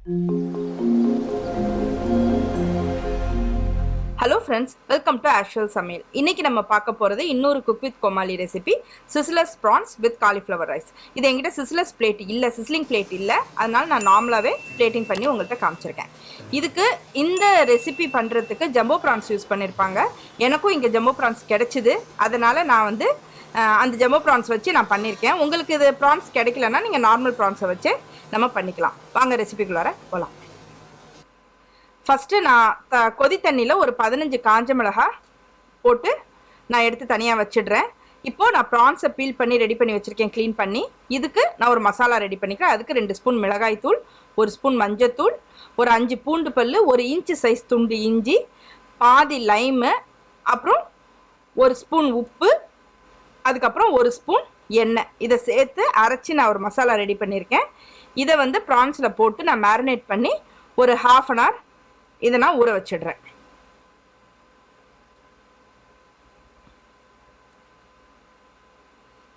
Hello friends, welcome to AshVal Samayal. இன்னைக்கு நம்ம பார்க்க போறது இன்னொரு cook with Comali recipe sizzlers prawns with cauliflower rice. இது என்கிட்ட sizzlers plate இல்ல, sizzling plate இல்ல. அதனால நான் நார்மலாவே plating பண்ணி உங்களுக்கு காமிச்சிருக்கேன். இதுக்கு இந்த ரெசிபி பண்றதுக்கு ஜம்போ prawns யூஸ் பண்ணிருப்பாங்க. எனக்கும் இங்க ஜம்போ prawns கிடைச்சது. அதனால நான் வந்து அந்த ஜம்போ prawns வச்சு நான் பண்ணிருக்கேன். உங்களுக்கு இது prawns கிடைக்கலனா நீங்க நார்மல் prawns வச்சு நம்ம பண்ணிக்கலாம். வாங்க ரெசிபிக்குள்ளார போலாம். ஃபஸ்ட்டு நான் கொதி தண்ணியில் ஒரு 15 காஞ்ச மிளகாய் போட்டு நான் எடுத்து தனியாக வச்சிடுறேன். இப்போது நான் ப்ரான்ஸை பீல் பண்ணி ரெடி பண்ணி வச்சுருக்கேன், க்ளீன் பண்ணி. இதுக்கு நான் ஒரு மசாலா ரெடி பண்ணிக்கிறேன். அதுக்கு 2 ஸ்பூன் மிளகாய் தூள், 1 ஸ்பூன் மஞ்சத்தூள், ஒரு 5 பூண்டு பல், 1 இன்ச்சு சைஸ் துண்டு இஞ்சி, பாதி லைமு, அப்புறம் 1 ஸ்பூன் உப்பு, அதுக்கப்புறம் 1 ஸ்பூன் எண்ணெய். இதை சேர்த்து அரைச்சி நான் ஒரு மசாலா ரெடி பண்ணியிருக்கேன். இதை வந்து ப்ரான்ஸில் போட்டு நான் மேரினேட் பண்ணி ஒரு ½ அன் ஹவர் இதை நான் ஊற வச்சிடுறேன்.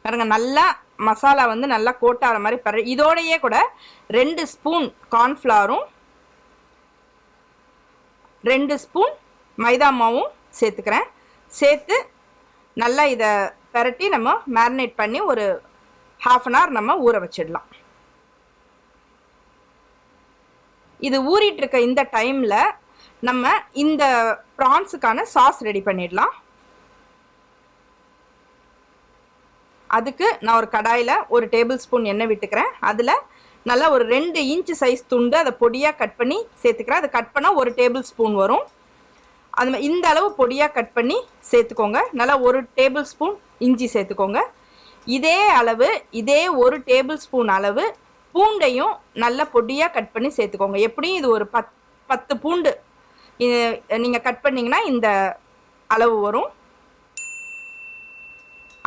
பாருங்க, நல்லா மசாலா வந்து நல்லா கோட்டார மாதிரி இதோடையே கூட 2 ஸ்பூன் கார்ன்ஃப்ளவரும் 2 ஸ்பூன் மைதா மாவும் சேர்த்துக்கிறேன். சேர்த்து நல்லா இதை பரட்டி நம்ம மேரினேட் பண்ணி ஒரு ½ அன் ஹவர் நம்ம ஊற வச்சிடலாம். இது ஊறிட்டு இருக்க இந்த டைமில் நம்ம இந்த ப்ரான்ஸுக்கான சாஸ் ரெடி பண்ணிடலாம். அதுக்கு நான் ஒரு கடாயில் ஒரு டேபிள் ஸ்பூன் எண்ணெய் விட்டுக்கிறேன். அதில் நல்லா ஒரு 2 இன்ச்சு சைஸ் துண்டு அதை பொடியாக கட் பண்ணி சேர்த்துக்கிறேன். அதை கட் பண்ணால் 1 டேபிள் ஸ்பூன் வரும். அது இந்த அளவு பொடியாக கட் பண்ணி சேர்த்துக்கோங்க. நல்லா 1 டேபிள் ஸ்பூன் இஞ்சி சேர்த்துக்கோங்க. இதே அளவு, இதே 1 டேபிள் ஸ்பூன் அளவு பூண்டையும் நல்லா பொடியாக கட் பண்ணி சேர்த்துக்கோங்க. எப்படியும் இது ஒரு 10 பூண்டு நீங்கள் கட் பண்ணிங்கன்னா இந்த அளவு வரும்.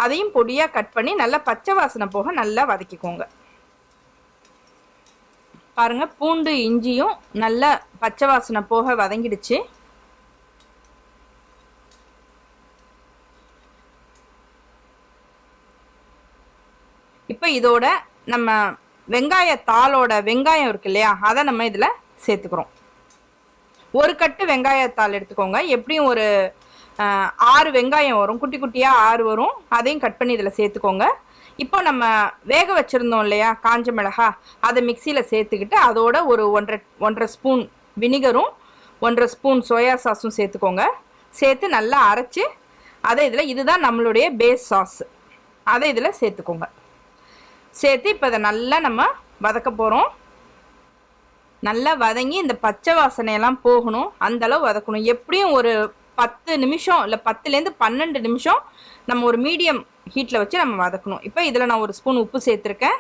அதையும் பொடியாக கட் பண்ணி நல்லா பச்சை வாசனை போக நல்லா வதக்கிக்கோங்க. பாருங்கள், பூண்டு இஞ்சியும் நல்லா பச்சை வாசனை போக வதங்கிடுச்சு. இப்போ இதோட நம்ம வெங்காயத்தாளோட வெங்காயம் இருக்கு இல்லையா, அதை நம்ம இதில் சேர்த்துக்கிறோம். 1 கட்டு வெங்காயத்தாள் எடுத்துக்கோங்க. எப்படியும் ஒரு 6 வெங்காயம் வரும், குட்டி குட்டியாக 6 வரும். அதையும் கட் பண்ணி இதில் சேர்த்துக்கோங்க. இப்போ நம்ம வேக வச்சுருந்தோம் இல்லையா காஞ்ச மிளகா, அதை மிக்சியில் சேர்த்துக்கிட்டு அதோட ஒரு 1.5 ஸ்பூன் வினிகரும் 1.5 ஸ்பூன் சோயா சாஸும் சேர்த்துக்கோங்க. சேர்த்து நல்லா அரைச்சி அதை இதில், இதுதான் நம்மளுடைய பேஸ் சாஸ், அதை இதில் சேர்த்துக்கோங்க. சேர்த்து இப்போ இதை நல்லா நம்ம வதக்க போகிறோம். நல்லா வதங்கி இந்த பச்சை வாசனையெல்லாம் போகணும், அந்தளவு வதக்கணும். எப்படியும் ஒரு 10 நிமிஷம் இல்லை 10லேருந்து 12 நிமிஷம் நம்ம ஒரு மீடியம் ஹீட்டில் வச்சு நம்ம வதக்கணும். இப்போ இதில் நான் 1 ஸ்பூன் உப்பு சேர்த்துருக்கேன்.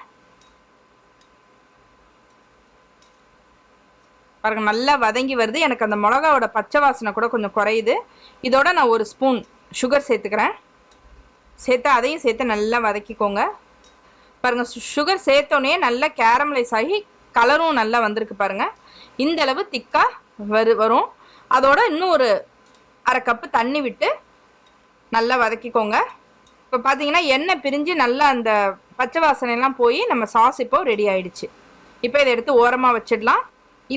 பாருங்கள், நல்லா வதங்கி வருது. எனக்கு அந்த மிளகாவோட பச்சை வாசனை கூட கொஞ்சம் குறையுது. இதோட நான் 1 ஸ்பூன் சுகர் சேர்த்துக்கிறேன். சேர்த்து அதையும் சேர்த்து நல்லா வதக்கிக்கோங்க. பாருங்கள், சுகர் சேர்த்தோன்னே நல்லா கேரமலைஸ் ஆகி கலரும் நல்லா வந்திருக்கு. பாருங்கள், இந்த அளவு திக்காக வரும். அதோட இன்னும் ஒரு ½ கப்பு தண்ணி விட்டு நல்லா வதக்கிக்கோங்க. இப்போ பார்த்தீங்கன்னா எண்ணெய் பிரிஞ்சு நல்லா அந்த பச்சை வாசனைலாம் போய் நம்ம சாஸ் இப்போது ரெடி ஆகிடுச்சு. இப்போ இதை எடுத்து ஓரமாக வச்சிடலாம்.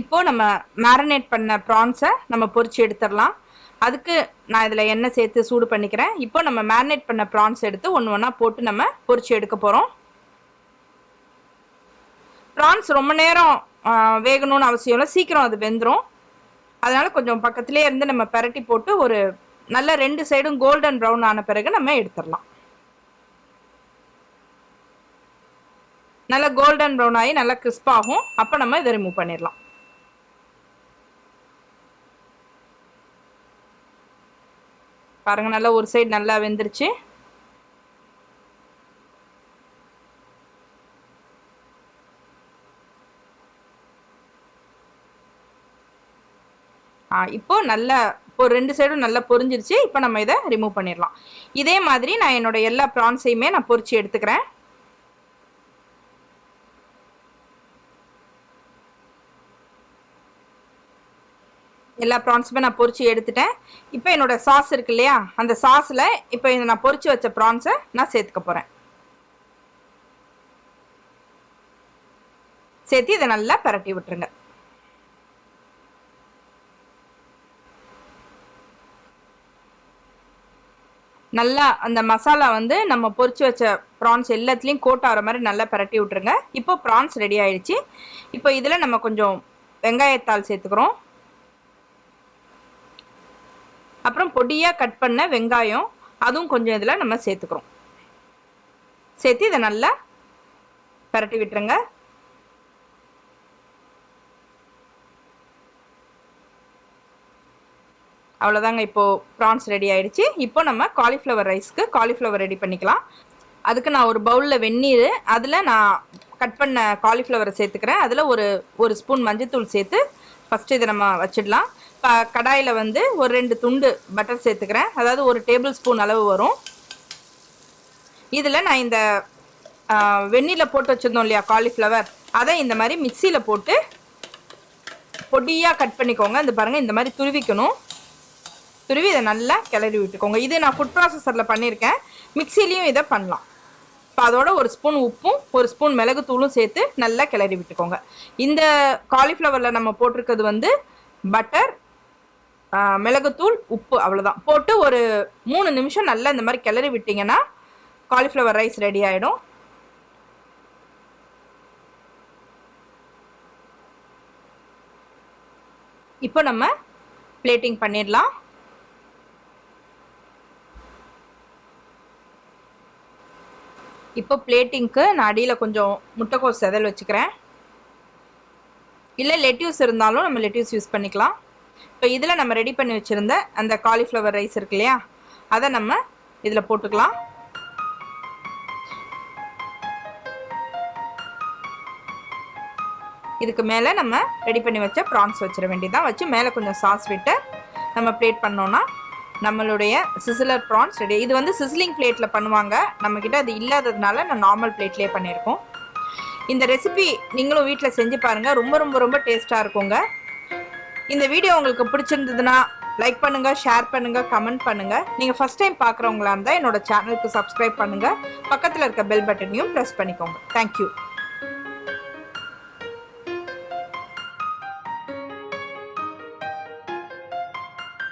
இப்போது நம்ம மேரினேட் பண்ண ப்ரான்ஸை நம்ம பொரிச்சு எடுத்துடலாம். அதுக்கு நான் இதில் எண்ணெய் சேர்த்து சூடு பண்ணிக்கிறேன். இப்போ நம்ம மேரினேட் பண்ண ப்ரான்ஸ் எடுத்து ஒன்று ஒன்றா போட்டு நம்ம பொரிச்சு எடுக்க போகிறோம். ப்ரான்ஸ் ரொம்ப நேரம் வேகணும்னு அவசியம் இல்லை, சீக்கிரம் அது வெந்துடும். அதனால் கொஞ்சம் பக்கத்துலேயே இருந்து நம்ம பரட்டி போட்டு ஒரு நல்ல 2 சைடும் கோல்டன் ப்ரௌன் ஆன பிறகு நம்ம எடுத்துடலாம். நல்லா கோல்டன் ப்ரௌன் ஆகி நல்லா கிறிஸ்பாகும். அப்போ நம்ம இதை ரிமூவ் பண்ணிடலாம். பாருங்கள், நல்லா ஒரு சைடு நல்லா வெந்துருச்சு. இப்போ நல்லா ஒரு 2 சைடும் நல்லா பொரிஞ்சிருச்சு. இப்போ நம்ம இதை ரிமூவ் பண்ணிடலாம். இதே மாதிரி நான் என்னோட எல்லா ப்ரான்ஸையுமே நான் பொரிச்சு எடுத்துக்கிறேன். எல்லா ப்ரான்ஸுமே நான் பொரிச்சு எடுத்துட்டேன். இப்போ என்னோட சாஸ் இருக்கு இல்லையா, அந்த சாஸில் இப்போ இந்த நான் பொரிச்சு வச்ச ப்ரான்ஸை நான் சேர்த்துக்க போகிறேன். சேர்த்து இதை நல்லா பரட்டி விட்டுருங்க. நல்லா அந்த மசாலா வந்து நம்ம பொரிச்சு வச்ச ப்ரான்ஸ் எல்லாத்துலேயும் கோட் ஆகிற மாதிரி நல்லா பரட்டி விட்டுருங்க. இப்போ ப்ரான்ஸ் ரெடி ஆயிடுச்சு. இப்போ இதில் நம்ம கொஞ்சம் வெங்காயத்தாள் சேர்த்துக்கிறோம். அப்புறம் பொடியாக கட் பண்ண வெங்காயம் அதுவும் கொஞ்சம் இதில் நம்ம சேர்த்துக்கிறோம். சேர்த்து இதை நல்லா பரட்டி விட்டுருங்க. அவ்வளோதாங்க. இப்போது ப்ரான்ஸ் ரெடி ஆகிடுச்சு. இப்போ நம்ம காலிஃப்ளவர் ரைஸ்க்கு காலிஃப்ளவர் ரெடி பண்ணிக்கலாம். அதுக்கு நான் ஒரு பவுலில் வெந்நீர், அதில் நான் கட் பண்ண காலிஃப்ளவரை சேர்த்துக்கிறேன். அதில் ஒரு ஸ்பூன் மஞ்சத்தூள் சேர்த்து ஃபஸ்ட்டு இதை நம்ம வச்சிடலாம். இப்போ கடாயில் வந்து ஒரு 2 துண்டு பட்டர் சேர்த்துக்கிறேன். அதாவது ஒரு டேபிள் ஸ்பூன் அளவு வரும். இதில் நான் இந்த வெந்நீரில் போட்டு வச்சுருந்தோம் இல்லையா காலிஃப்ளவர், அதை இந்த மாதிரி மிக்சியில் போட்டு பொடியாக கட் பண்ணிக்கோங்க. இந்த பாருங்கள், இந்த மாதிரி துருவிக்கணும். துருவி இதை நல்லா கிளறி விட்டுக்கோங்க. இது நான் ஃபுட் ப்ராசஸரில் பண்ணியிருக்கேன். மிக்சிலையும் இதை பண்ணலாம். இப்போ அதோட ஒரு ஸ்பூன் உப்பும் ஒரு ஸ்பூன் மிளகுத்தூளும் சேர்த்து நல்லா கிளறி விட்டுக்கோங்க. இந்த காலிஃப்ளவரில் நம்ம போட்டிருக்கிறது வந்து பட்டர், மிளகுத்தூள், உப்பு, அவ்வளோதான். போட்டு ஒரு 3 நிமிஷம் நல்லா இந்த மாதிரி கிளறி விட்டிங்கன்னா காலிஃப்ளவர் ரைஸ் ரெடி ஆகிடும். இப்போ நம்ம பிளேட்டிங் பண்ணிடலாம். இப்போ பிளேட்டிங்க்கு நான் அடியில் கொஞ்சம் முட்டைக்கோஸ் செதல் வச்சுக்கிறேன். இல்லை லெட்யூஸ் இருந்தாலும் நம்ம லெட்யூஸ் யூஸ் பண்ணிக்கலாம். இப்போ இதில் நம்ம ரெடி பண்ணி வச்சுருந்த அந்த காலிஃப்ளவர் ரைஸ் இருக்கு இல்லையா, அதை நம்ம இதில் போட்டுக்கலாம். இதுக்கு மேலே நம்ம ரெடி பண்ணி வச்ச ப்ரான்ஸ் வச்சிட வேண்டியதான். வச்சு மேலே கொஞ்சம் சாஸ் விட்டு நம்ம பிளேட் பண்ணோன்னா நம்மளுடைய சிசிலர் ப்ரான்ஸ் ரெடி. இது வந்து சிஸ்லிங் பிளேட்டில் பண்ணுவாங்க. நம்மக்கிட்ட அது இல்லாததுனால நான் நார்மல் பிளேட்லேயே பண்ணியிருக்கோம். இந்த ரெசிபி நீங்களும் வீட்டில் செஞ்சு பாருங்கள். ரொம்ப ரொம்ப ரொம்ப டேஸ்ட்டாக இருக்குங்க. இந்த வீடியோ உங்களுக்கு பிடிச்சிருந்ததுன்னா லைக் பண்ணுங்கள், ஷேர் பண்ணுங்கள், கமெண்ட் பண்ணுங்கள். நீங்கள் ஃபஸ்ட் டைம் பார்க்குறவங்களா இருந்தால் என்னோட சேனலுக்கு சப்ஸ்கிரைப் பண்ணுங்கள். பக்கத்தில் இருக்க பெல் பட்டனையும் ப்ரெஸ் பண்ணிக்கோங்க. தேங்க்யூ.